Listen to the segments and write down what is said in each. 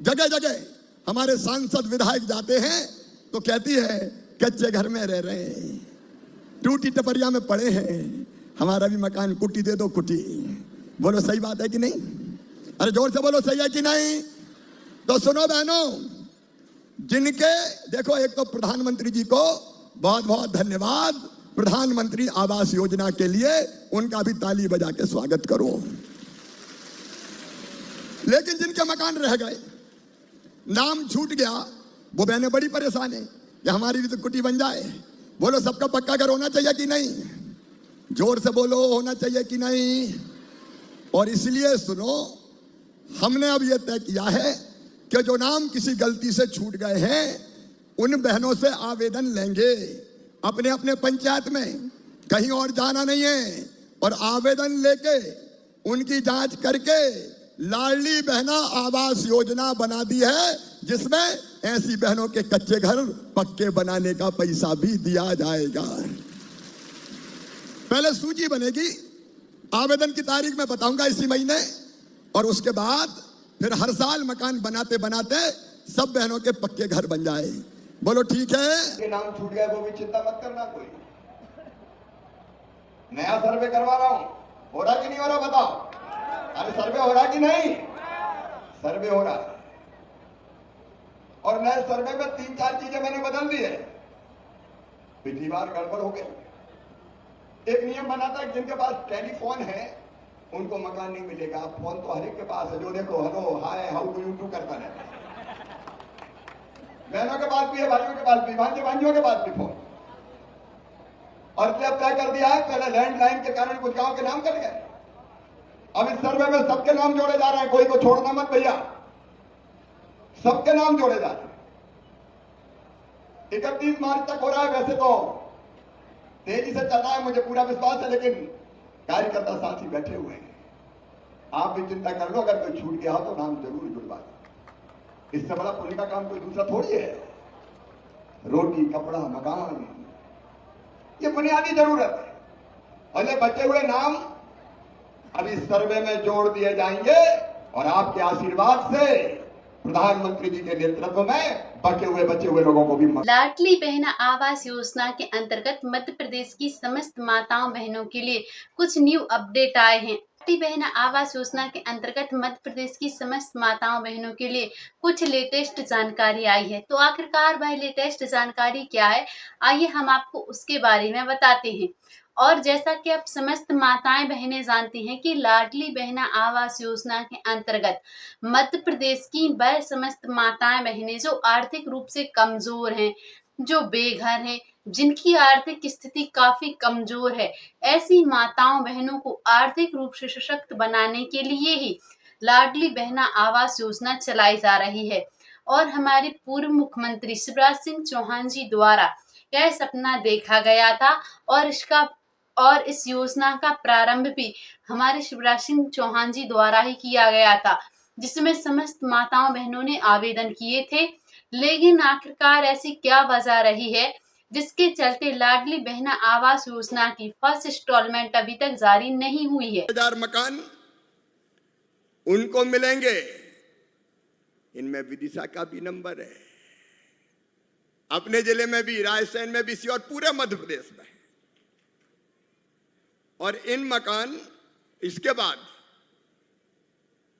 जगह जगह हमारे सांसद विधायक जाते हैं तो कहती है कच्चे घर में रह रहे हैं, टूटी टपरिया में पड़े हैं, हमारा भी मकान कुटी दे दो कुटी। बोलो सही बात है कि नहीं? अरे जोर से बोलो, सही है कि नहीं? तो सुनो बहनों, जिनके देखो, एक तो प्रधानमंत्री जी को बहुत बहुत धन्यवाद, प्रधानमंत्री आवास योजना के लिए उनका भी ताली बजा के स्वागत करो। लेकिन जिनके मकान रह गए, नाम छूट गया, वो बहनें बड़ी परेशान है कि हमारी भी तो कुटी बन जाए। बोलो सबका पक्का घर होना चाहिए कि नहीं? जोर से बोलो, होना चाहिए कि नहीं? और इसलिए सुनो, हमने अब यह तय किया है कि जो नाम किसी गलती से छूट गए हैं उन बहनों से आवेदन लेंगे अपने अपने पंचायत में, कहीं और जाना नहीं है, और आवेदन लेके उनकी जांच करके लाडली बहना आवास योजना बना दी है, जिसमें ऐसी बहनों के कच्चे घर पक्के बनाने का पैसा भी दिया जाएगा। पहले सूची बनेगी, आवेदन की तारीख मैं बताऊंगा इसी महीने, और उसके बाद फिर हर साल मकान बनाते बनाते सब बहनों के पक्के घर बन जाए। बोलो ठीक है? नाम छूट गया वो भी चिंता मत करना, कोई नया सर्वे करवा रहा हूं, हो रहा कि नहीं हो रहा बताओ? अरे सर्वे हो रहा कि नहीं? सर्वे हो रहा है, और नए सर्वे में 3-4 चीजें मैंने बदल दी है। पिछली बार गड़बड़ हो गई। एक नियम बना था, जिनके पास टेलीफोन है उनको मकान नहीं मिलेगा। फोन तो हर एक के पास है, जो देखो hello hi how do you करता रहता है। बहनों के पास भी है, भाइयों के पास भी, भांजियों के पास भी फोन। और क्या तय कर दिया है, पहले लैंडलाइन के कारण कुछ गांव के नाम कर गए, अब इस सर्वे में सबके नाम जोड़े जा रहे हैं, कोई को छोड़ना मत भैया, सबके नाम जोड़े जा रहे हैं। 31 मार्च तक हो रहा है, वैसे तो तेजी से चल रहा है, मुझे पूरा विश्वास है, लेकिन कार्यकर्ता साथी बैठे हुए हैं, आप भी चिंता कर लो, अगर कोई छूट गया हो तो नाम जरूर जुड़वा दो। इससे बड़ा पुण्य का काम कोई दूसरा थोड़ी है। रोटी कपड़ा मकान ये बुनियादी जरूरत है, और ये बचे हुए नाम अभी सर्वे में जोड़ दिए जाएंगे, और आपके आशीर्वाद से प्रधानमंत्री जी के नेतृत्व में बचे हुए लोगों को भी। लाडली बहना आवास योजना के अंतर्गत मध्य प्रदेश की समस्त माताओं बहनों के लिए कुछ न्यू अपडेट आए हैं। लाडली बहना आवास योजना के अंतर्गत मध्य प्रदेश की समस्त माताओं बहनों के लिए कुछ लेटेस्ट जानकारी आई है। तो आखिरकार वह लेटेस्ट जानकारी क्या है, आइए हम आपको उसके बारे में बताते हैं। और जैसा कि आप समस्त माताएं बहनें जानती हैं कि लाडली बहना आवास योजना के अंतर्गत मध्य प्रदेश की वह समस्त माताएं बहनें जो आर्थिक रूप से कमजोर हैं, जो बेघर हैं, जिनकी आर्थिक स्थिति काफी कमजोर है, ऐसी माताओं बहनों को आर्थिक रूप से सशक्त बनाने के लिए ही लाडली बहना आवास योजना चलाई जा रही है। और हमारे पूर्व मुख्यमंत्री शिवराज सिंह चौहान जी द्वारा यह सपना देखा गया था, और इस योजना का प्रारंभ भी हमारे शिवराज सिंह चौहान जी द्वारा ही किया गया था, जिसमें समस्त माताओं बहनों ने आवेदन किए थे। लेकिन आखिरकार ऐसी क्या वजह रही है जिसके चलते लाडली बहना आवास योजना की फर्स्ट इंस्टॉलमेंट अभी तक जारी नहीं हुई है? 1000 मकान उनको मिलेंगे, इनमें विदिशा का भी नंबर है, अपने जिले में भी, रायसेन में भी, और पूरे मध्य प्रदेश में। और इन मकान, इसके बाद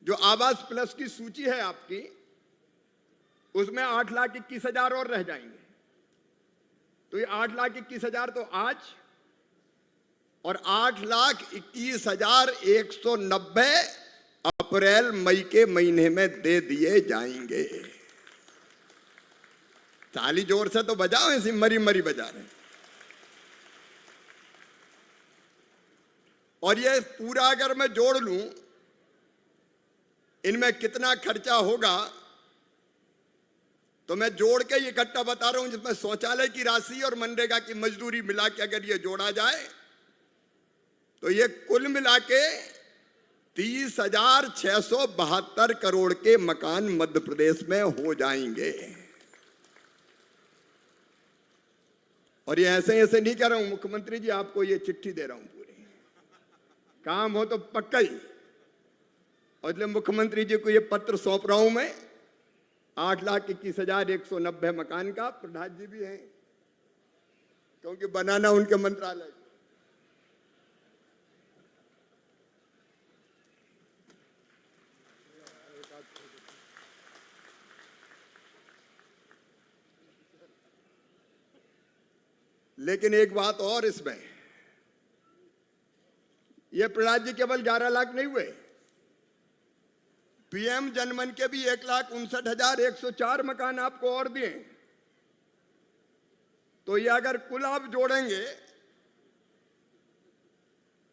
जो आवास प्लस की सूची है आपकी, उसमें 8,21,000 और रह जाएंगे। तो ये 8,21,000 तो आज, और 8,21,190 अप्रैल मई के महीने में दे दिए जाएंगे। ताली जोर से तो बजाओ, ऐसी मरी मरी बजा रहे। और ये पूरा अगर मैं जोड़ लूं, इनमें कितना खर्चा होगा, तो मैं जोड़ के इकट्ठा बता रहा हूं, जिसमें शौचालय की राशि और मनरेगा की मजदूरी मिला के अगर ये जोड़ा जाए तो ये कुल मिला के 30,672 करोड़ के मकान मध्य प्रदेश में हो जाएंगे। और ये ऐसे नहीं कह रहा हूं, मुख्यमंत्री जी आपको ये चिट्ठी दे रहा हूं, पूरी काम हो तो पक्का ही। और इसलिए मुख्यमंत्री जी को ये पत्र सौंप रहा हूं मैं 8,21,190 मकान का प्रधान जी भी हैं, क्योंकि बनाना उनके मंत्रालय। लेकिन एक बात और इसमें, ये प्रहलाद जी केवल 11 लाख नहीं हुए, पीएम जनमन के भी 1,59,104 मकान आपको और दिए। तो ये अगर कुल आप जोड़ेंगे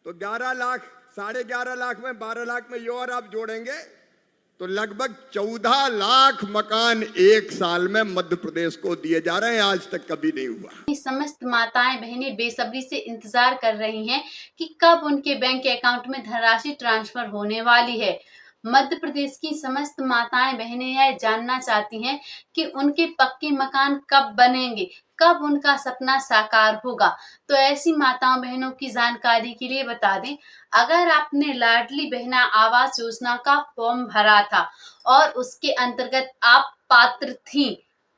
तो 11 लाख, 11.5 लाख में 12 लाख में ये और आप जोड़ेंगे तो लगभग 14 लाख मकान एक साल में मध्य प्रदेश को दिए जा रहे हैं। आज तक कभी नहीं हुआ। समस्त माताएं बहनें बेसब्री से इंतजार कर रही हैं कि कब उनके बैंक अकाउंट में धनराशि ट्रांसफर होने वाली है। मध्य प्रदेश की समस्त माताएं बहनें यह जानना चाहती हैं कि उनके पक्के मकान कब बनेंगे, कब उनका सपना साकार होगा। तो ऐसी माताओं बहनों की जानकारी के लिए बता दें, अगर आपने लाडली बहना आवास योजना का फॉर्म भरा था और उसके अंतर्गत आप पात्र थीं,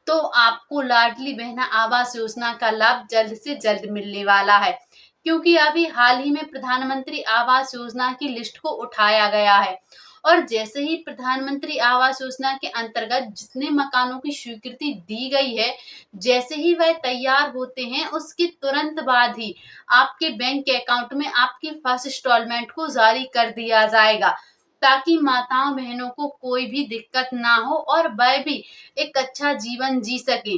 तो आपको लाडली बहना आवास योजना का लाभ जल्द से जल्द मिलने वाला है, क्योंकि अभी हाल ही में प्रधानमंत्री आवास योजना की लिस्ट को उठाया गया है। और जैसे ही प्रधानमंत्री आवास योजना के अंतर्गत जितने मकानों की स्वीकृति दी गई है, जैसे ही वह तैयार होते हैं उसके तुरंत बाद ही आपके बैंक अकाउंट में आपकी फर्स्ट इंस्टॉलमेंट को जारी कर दिया जाएगा, ताकि माताओं बहनों को कोई भी दिक्कत ना हो और वह भी एक अच्छा जीवन जी सके।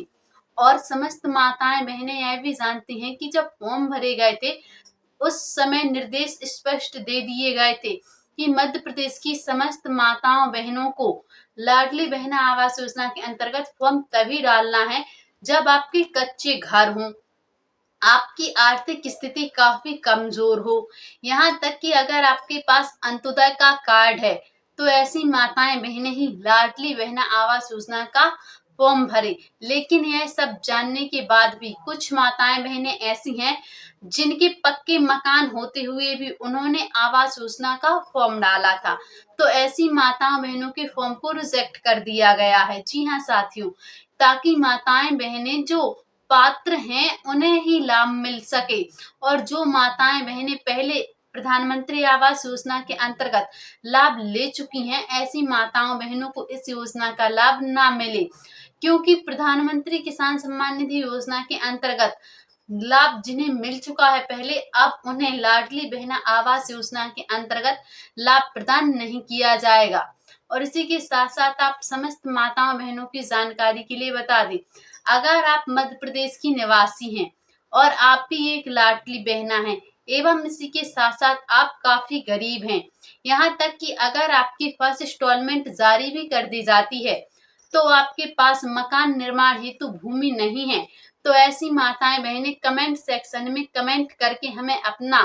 और समस्त माताएं बहनें यह भी जानती हैं कि जब फॉर्म भरे गए थे उस समय निर्देश स्पष्ट दे दिए गए थे कि मध्य प्रदेश की समस्त माताओं बहनों को लाडली बहना आवास योजना के अंतर्गत फॉर्म तभी डालना है जब आपके कच्चे घर हों, आपकी आर्थिक स्थिति काफी कमजोर हो, यहाँ तक कि अगर आपके पास अंत्योदय का कार्ड है तो ऐसी माताएं बहनें ही लाडली बहना आवास योजना का फॉर्म भरे। लेकिन यह सब जानने के बाद भी कुछ माताएं बहनें ऐसी हैं जिनके पक्के मकान होते हुए भी उन्होंने आवास योजना का फॉर्म डाला था, तो ऐसी माताओं बहनों के फॉर्म को रिजेक्ट कर दिया गया है। जी हाँ साथियों, ताकि माताएं बहनें जो पात्र हैं उन्हें ही लाभ मिल सके, और जो माताएं बहनें पहले प्रधानमंत्री आवास योजना के अंतर्गत लाभ ले चुकी हैं, ऐसी माताओं बहनों को इस योजना का लाभ ना मिले, क्योंकि प्रधानमंत्री किसान सम्मान निधि योजना के अंतर्गत लाभ जिन्हें मिल चुका है पहले, अब उन्हें लाडली बहना आवास योजना के अंतर्गत लाभ प्रदान नहीं किया जाएगा। और इसी के साथ साथ आप समस्त माताओं बहनों की जानकारी के लिए बता दें, अगर आप मध्य प्रदेश की निवासी हैं और आप भी एक लाडली बहना हैं एवं इसी के साथ साथ आप काफी गरीब हैं, यहाँ तक कि अगर आपकी फर्स्ट इंस्टॉलमेंट जारी भी कर दी जाती है तो आपके पास मकान निर्माण हेतु भूमि नहीं है, तो ऐसी माताएं बहनें कमेंट सेक्शन में कमेंट करके हमें अपना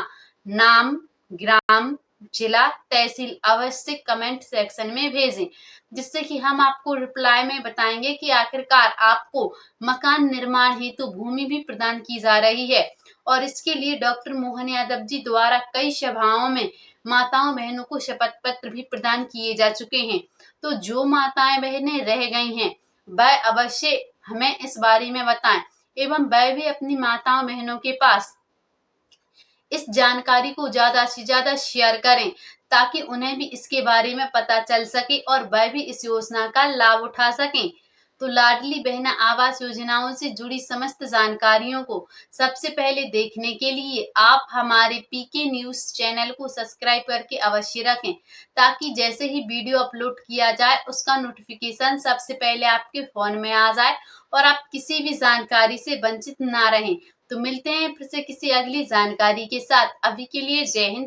नाम, ग्राम, जिला, तहसील अवश्य कमेंट सेक्शन में भेजें, जिससे कि हम आपको रिप्लाई में बताएंगे कि आखिरकार आपको मकान निर्माण हेतु भूमि भी प्रदान की जा रही है। और इसके लिए डॉक्टर मोहन यादव जी द्वारा कई सभाओं में माताओं बहनों को शपथ पत्र भी प्रदान किए जा चुके हैं। तो जो माताएं बहनें रह गई हैं वह अवश्य हमें इस बारे में बताएं, एवं वह भी अपनी माताओं बहनों के पास इस जानकारी को ज्यादा से ज्यादा शेयर करें, ताकि उन्हें भी इसके बारे में पता चल सके और वह भी इस योजना का लाभ उठा सकें। तो लाडली बहना आवास योजनाओं से जुड़ी समस्त जानकारियों को सबसे पहले देखने के लिए आप हमारे पीके न्यूज चैनल को सब्सक्राइब करके अवश्य रखें, ताकि जैसे ही वीडियो अपलोड किया जाए उसका नोटिफिकेशन सबसे पहले आपके फोन में आ जाए और आप किसी भी जानकारी से वंचित ना रहें। तो मिलते हैं फिर से किसी अगली जानकारी के साथ। अभी के लिए जय हिंद।